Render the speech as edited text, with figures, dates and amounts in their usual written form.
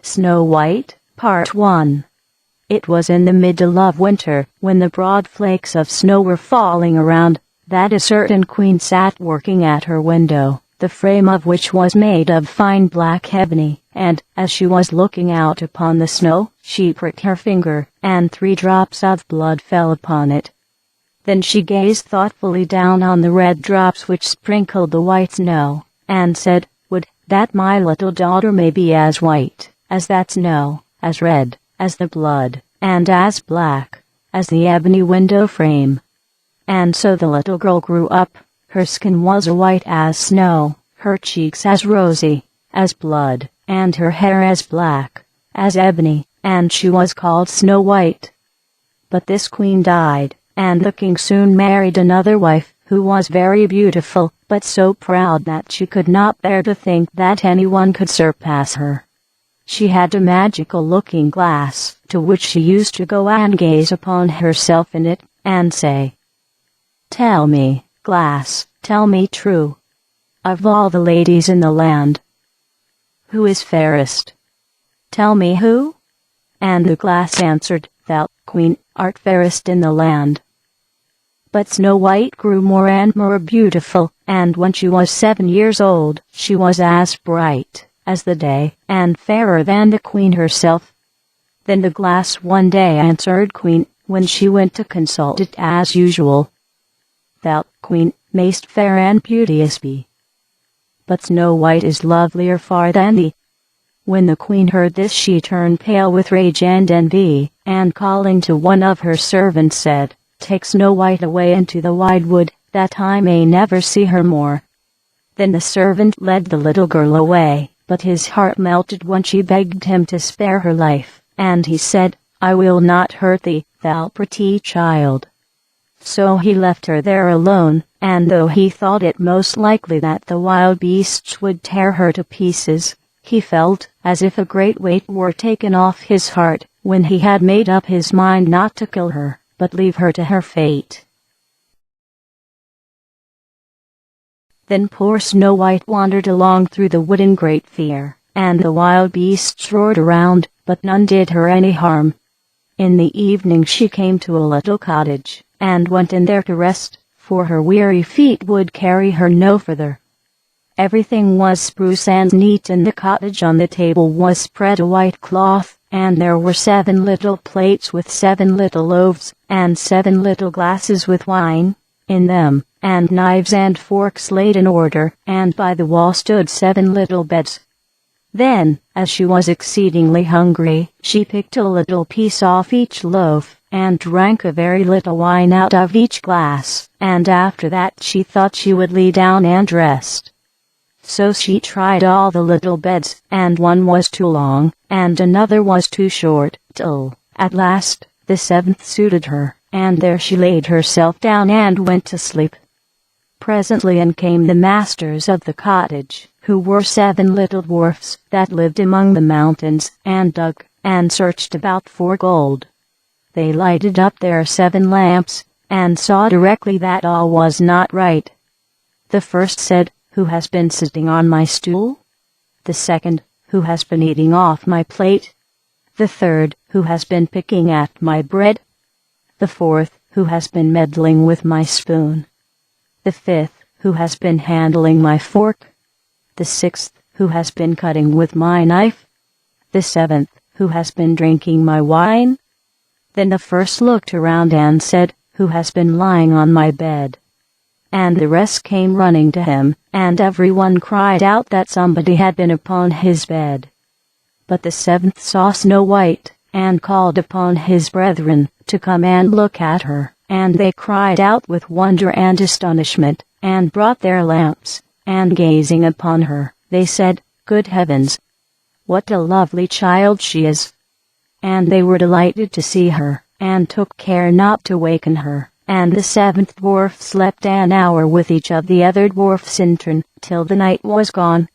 Snow White, Part 1. It was in the middle of winter, when the broad flakes of snow were falling around, that a certain queen sat working at her window, the frame of which was made of fine black ebony, and, as she was looking out upon the snow, she pricked her finger, and 3 drops of blood fell upon it. Then she gazed thoughtfully down on the red drops which sprinkled the white snow, and said, "Would that my little daughter may be as white as that snow, as red as the blood, and as black as the ebony window frame." And so the little girl grew up. Her skin was white as snow, her cheeks as rosy as blood, and her hair as black as ebony, and she was called Snow White. But this queen died, and the king soon married another wife, who was very beautiful, but so proud that she could not bear to think that anyone could surpass her. She had a magical looking glass, to which she used to go and gaze upon herself in it, and say, "Tell me, glass, tell me true, of all the ladies in the land, who is fairest? Tell me who?" And the glass answered, "Thou, queen, art fairest in the land." But Snow White grew more and more beautiful, and when she was 7 years old, she was as bright as the day, and fairer than the queen herself. Then the glass one day answered Queen, when she went to consult it as usual, "Thou, queen, mayst fair and beauteous be, but Snow White is lovelier far than thee." When the queen heard this, she turned pale with rage and envy, and calling to one of her servants said, "Take Snow White away into the wide wood, that I may never see her more." Then the servant led the little girl away, but his heart melted when she begged him to spare her life, and he said, "I will not hurt thee, thou pretty child." So he left her there alone, and though he thought it most likely that the wild beasts would tear her to pieces, he felt as if a great weight were taken off his heart, when he had made up his mind not to kill her, but leave her to her fate. Then poor Snow White wandered along through the wood in great fear, and the wild beasts roared around, but none did her any harm. In the evening she came to a little cottage, and went in there to rest, for her weary feet would carry her no further. Everything was spruce and neat in the cottage. On the table was spread a white cloth, and there were 7 little plates with 7 little loaves, and 7 little glasses with wine in them, and knives and forks laid in order, and by the wall stood 7 little beds. Then, as she was exceedingly hungry, she picked a little piece off each loaf, and drank a very little wine out of each glass, and after that she thought she would lie down and rest. So she tried all the little beds, and one was too long, and another was too short, till, at last, the 7th suited her, and there she laid herself down and went to sleep. Presently in came the masters of the cottage, who were 7 little dwarfs that lived among the mountains, and dug and searched about for gold. They lighted up their 7 lamps, and saw directly that all was not right. The first said, "Who has been sitting on my stool?" The second, "Who has been eating off my plate?" The third, "Who has been picking at my bread?" The fourth, "Who has been meddling with my spoon?" The fifth, "Who has been handling my fork?" The sixth, "Who has been cutting with my knife?" The seventh, "Who has been drinking my wine?" Then the first looked around and said, "Who has been lying on my bed?" And the rest came running to him, and everyone cried out that somebody had been upon his bed. But the 7th saw Snow White, and called upon his brethren to come and look at her, and they cried out with wonder and astonishment, and brought their lamps, and gazing upon her, they said, "Good heavens, what a lovely child she is!" And they were delighted to see her, and took care not to waken her. And the 7th dwarf slept an hour with each of the other dwarfs in turn, till the night was gone,